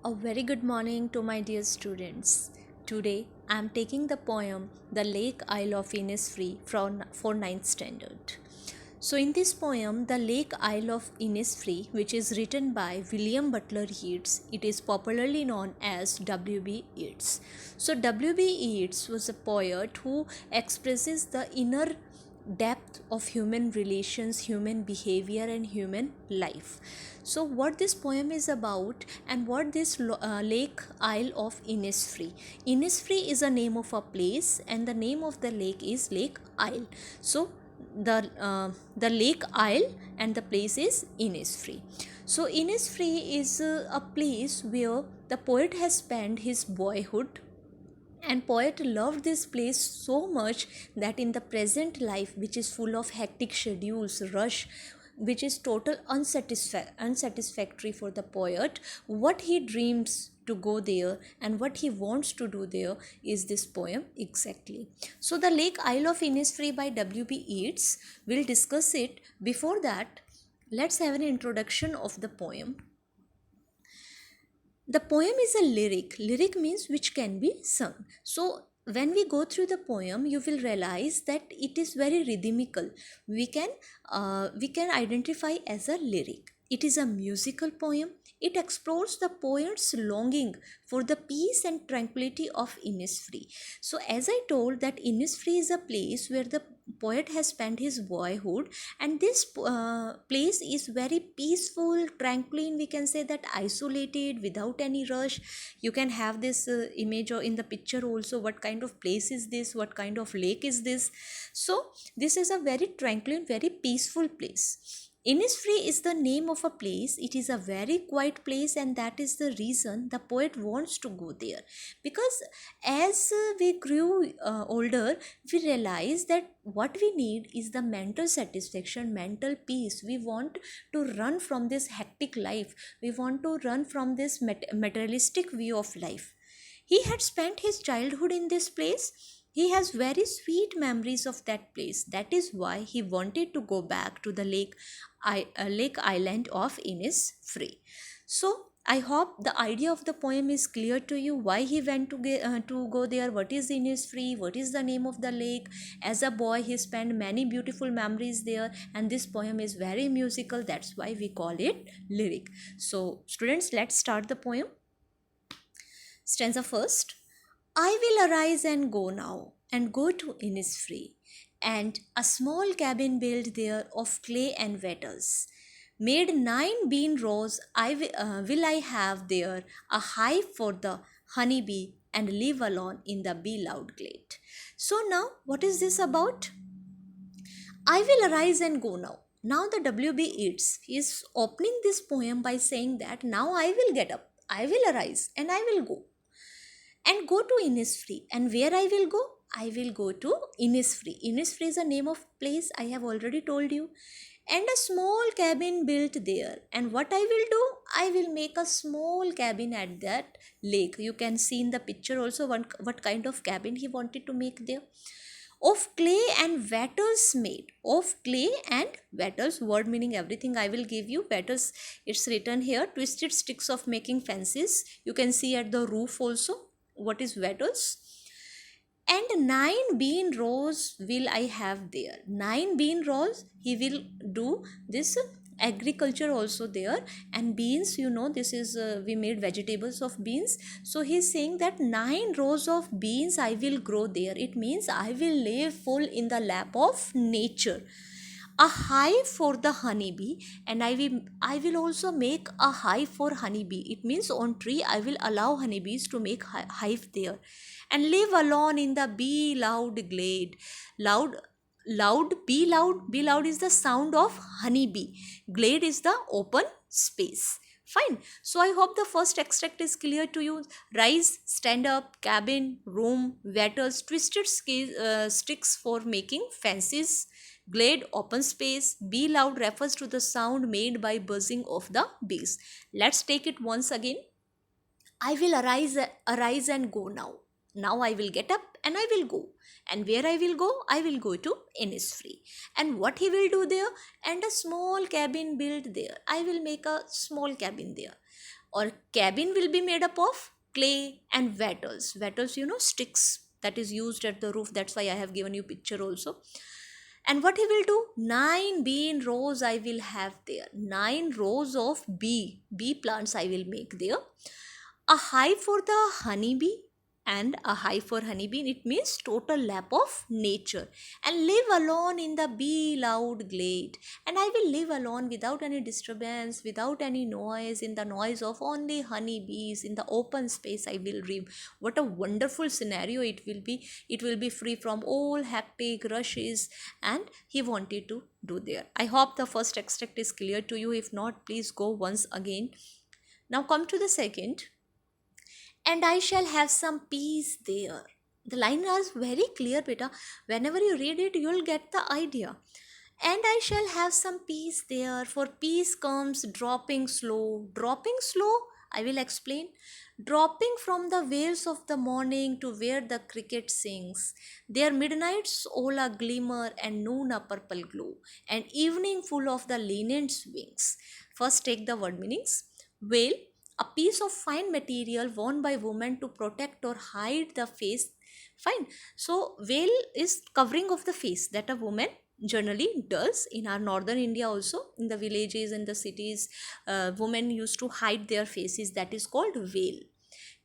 A very good morning to my dear students. Today I am taking the poem The Lake Isle of Innisfree for ninth standard. So in this poem, The Lake Isle of Innisfree, which is written by William Butler Yeats, it is popularly known as W.B. Yeats. So W.B. Yeats was a poet who expresses the inner depth of human relations, human behavior, and human life. So what this poem is about, and what this lake isle of Innisfree. Innisfree is a name of a place, and the name of the lake is Lake Isle. So the lake isle and the place is Innisfree. So Innisfree is a place where the poet has spent his boyhood, and poet loved this place so much that in the present life, which is full of hectic schedules, rush, which is total unsatisfactory for the poet, what he dreams to go there and what he wants to do there is this poem exactly. So the Lake Isle of Innisfree by W.B. Yeats, we'll discuss it. Before that, let's have an introduction of the poem. The poem is a lyric means which can be sung. So when we go through the poem, you will realize that it is very rhythmical. We can identify as a lyric. It is a musical poem. It explores the poet's longing for the peace and tranquility of Innisfree. So as I told that Innisfree is a place where the poet has spent his boyhood, and this place is very peaceful, tranquil, we can say that isolated, without any rush. You can have this image or in the picture also, what kind of place is this, what kind of lake is this. So this is a very tranquil, very peaceful place. Innisfree is the name of a place. It is a very quiet place, and that is the reason the poet wants to go there. Because as we grew older, we realized that what we need is the mental satisfaction, mental peace. We want to run from this hectic life. We want to run from this materialistic view of life. He had spent his childhood in this place. He has very sweet memories of that place. That is why he wanted to go back to the lake island of Innisfree. So I hope the idea of the poem is clear to you. Why he went to go there, what is Innisfree, what is the name of the lake. As a boy, he spent many beautiful memories there, and this poem is very musical. That's why we call it lyric. So students, let's start the poem. Stanza first. I will arise and go now, and go to Innisfree, and a small cabin built there of clay and wattles. Made 9 bean rows, will I have there, a hive for the honeybee, and live alone in the bee-loud glade. So now, what is this about? I will arise and go now. Now the W.B. Yeats is opening this poem by saying that now I will get up, I will arise, and I will go and go to Innisfree. And where I will go? I will go to Innisfree. Innisfree is a name of place, I have already told you. And a small cabin built there. And what I will do? I will make a small cabin at that lake. You can see in the picture also what kind of cabin he wanted to make there. Of clay and wattles made. Of clay and wattles, word meaning everything I will give you. Wattles, it's written here, twisted sticks of making fences. You can see at the roof also what is wattles. And 9 bean rows will I have there. 9 bean rows, he will do this agriculture also there. And beans, you know, this is we made vegetables of beans. So he's saying that 9 rows of beans I will grow there. It means I will live full in the lap of nature. A hive for the honeybee, and I will also make a hive for honeybee. It means on tree I will allow honeybees to make hive there, and live alone in the bee loud glade. Loud is the sound of honeybee. Glade is the open space. Fine. So I hope the first extract is clear to you. Rise, stand up, cabin, room, wattles, twisted sticks for making fences. Glade, open space. Bee loud refers to the sound made by buzzing of the bees. Let's take it once again. I will arise and go now. Now I will get up and I will go. And where I will go to Innisfree. And what he will do there? And a small cabin built there. I will make a small cabin there Or cabin will be made up of clay and wattles. Wattles, sticks that is used at the roof. That's why I have given you picture also. And what he will do, 9 bean rows I will have there. 9 rows of bee plants I will make there. A hive for the honeybee, and a hive for honeybee, it means total lap of nature. And live alone in the bee loud glade. And I will live alone without any disturbance, without any noise, in the noise of only honeybees, in the open space I will live. What a wonderful scenario it will be. It will be free from all hectic rushes, and he wanted to do there. I hope the first extract is clear to you. If not, please go once again. Now come to the second. And I shall have some peace there. The line is very clear, beta. Whenever you read it, you'll get the idea. And I shall have some peace there, for peace comes dropping slow. Dropping slow, I will explain. Dropping from the waves of the morning to where the cricket sings. Their midnights all a glimmer and noon a purple glow, and evening full of the linen's wings. First, take the word meanings. Veil, a piece of fine material worn by women to protect or hide the face. Fine. So, veil is covering of the face that a woman generally does in our northern India also. In the villages and the cities, women used to hide their faces. That is called veil.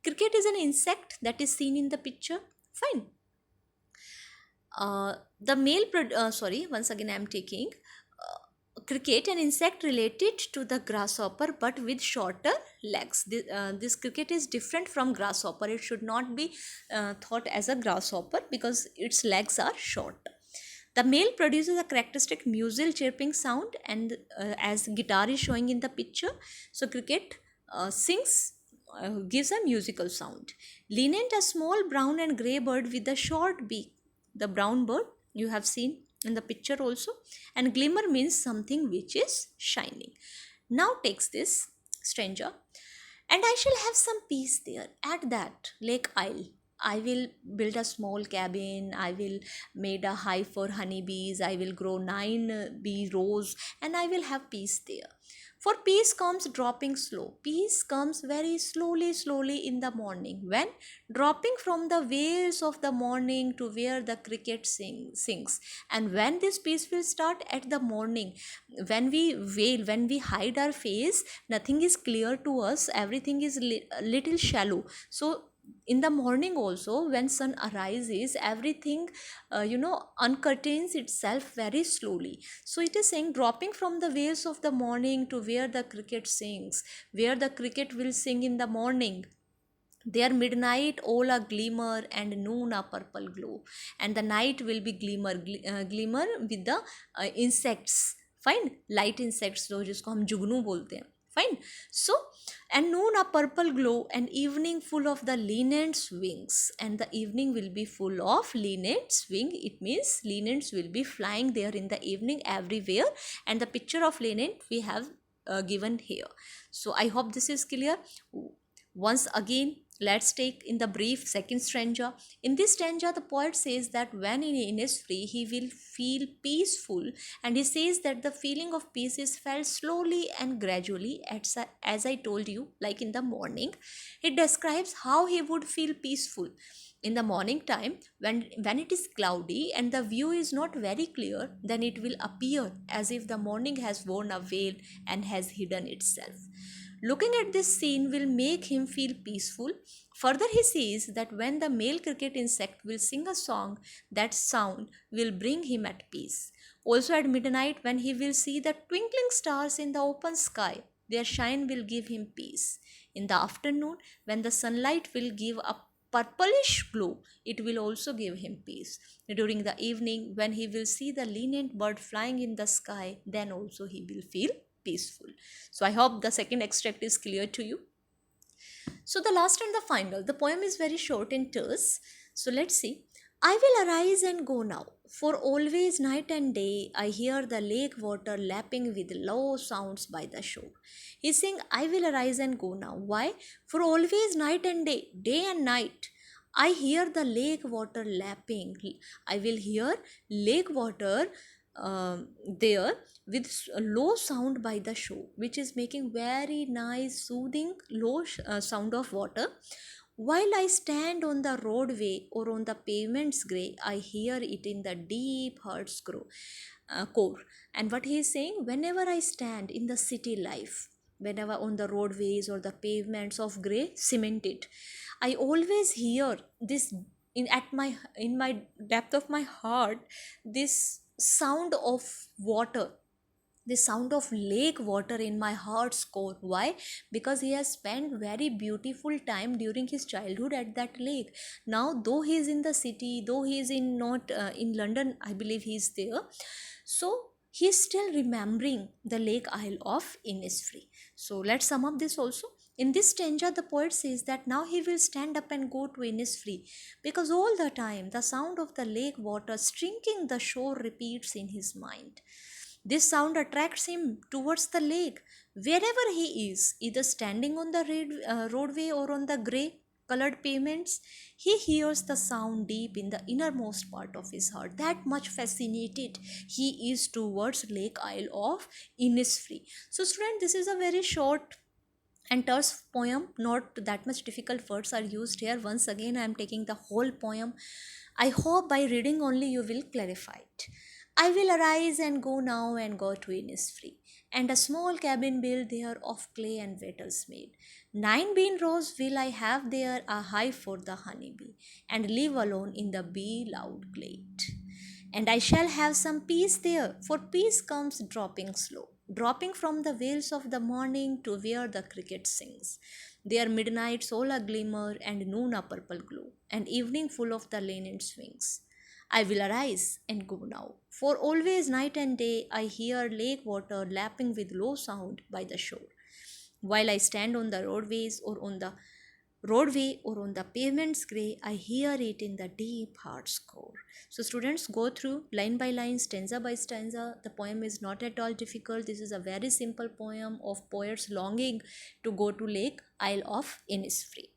Cricket is an insect that is seen in the picture. Fine. The male, sorry, once again I am taking cricket, an insect related to the grasshopper but with shorter legs. This cricket is different from grasshopper. It should not be thought as a grasshopper because its legs are short. The male produces a characteristic muzzle chirping sound, and as guitar is showing in the picture, so cricket sings, gives a musical sound. Linnet, a small brown and grey bird with a short beak. The brown bird you have seen in the picture also. And glimmer means something which is shining. Now takes this stranger. And I shall have some peace there at that lake isle. I will build a small cabin. I will made a hive for honeybees. I will grow 9 bee rows, and I will have peace there. For peace comes dropping slow. Peace comes very slowly in the morning. When? Dropping from the waves of the morning to where the cricket sings. And when this peace will start? At the morning. When we veil, when we hide our face, nothing is clear to us. Everything is little shallow. So in the morning also, when sun arises, everything uncurtains itself very slowly. So it is saying, dropping from the waves of the morning to where the cricket sings. Where the cricket will sing in the morning. There midnight all a glimmer and noon a purple glow. And the night will be glimmer with the insects. Fine, light insects, जो जिसको हम जुगनू बोलते हैं. Fine. So, and noon a purple glow, and evening full of the linnet's wings. And the evening will be full of linnet's wing. It means linnets will be flying there in the evening everywhere. And the picture of linnet we have given here. So, I hope this is clear. Once again, let's take in the brief second stanza. In this stanza, the poet says that when in innisfree, he will feel peaceful, and he says that the feeling of peace is felt slowly and gradually, as I told you, like in the morning. It describes how he would feel peaceful. In the morning time, when it is cloudy and the view is not very clear, then it will appear as if the morning has worn a veil and has hidden itself. Looking at this scene will make him feel peaceful. Further, he says that when the male cricket insect will sing a song, that sound will bring him at peace. Also at midnight, when he will see the twinkling stars in the open sky, their shine will give him peace. In the afternoon, when the sunlight will give a purplish glow, it will also give him peace. During the evening, when he will see the linnet bird flying in the sky, then also he will feel peaceful. So I hope the second extract is clear to you. So the last and the final, the poem is very short and terse. So let's see. I will arise and go now, for always night and day I hear the lake water lapping with low sounds by the shore. He's saying, I will arise and go now. Why? For always night and day and night, I hear the lake water lapping. I will hear lake water there with a low sound by the shore, which is making very nice soothing low sound of water. While I stand on the roadway or on the pavement's grey, I hear it in the deep heart's core. And what he is saying, whenever I stand in the city life, whenever on the roadways or the pavements of grey cemented, I always hear this in my depth of my heart, this sound of water, the sound of lake water in my heart's core. Why? Because he has spent very beautiful time during his childhood at that lake. Now though he is in the city, though he is in not in London, I believe he is there, so he is still remembering the lake isle of Innisfree. So let's sum up this also. In this stanza, the poet says that now he will stand up and go to Innisfree, because all the time the sound of the lake water streaking the shore repeats in his mind. This sound attracts him towards the lake. Wherever he is, either standing on the roadway or on the grey colored pavements, he hears the sound deep in the innermost part of his heart. That much fascinated he is towards Lake Isle of Innisfree. So, student, this is a very short and terse poem. Not that much difficult words are used here. Once again, I am taking the whole poem. I hope by reading only you will clarify it. I will arise and go now and go to Innisfree, and a small cabin built there of clay and wattles made. 9 bean rows will I have there, a hive for the honeybee, and live alone in the bee loud glade. And I shall have some peace there, for peace comes dropping slow, dropping from the vales of the morning to where the cricket sings. There midnights all a glimmer, and noon a purple glow, and evening full of the linen swings. I will arise and go now, for always night and day I hear lake water lapping with low sound by the shore. While I stand on the roadway or on the pavement's grey, I hear it in the deep heart's core. So students, go through line by line, stanza by stanza. The poem is not at all difficult. This is a very simple poem of poets longing to go to Lake Isle of Innisfree.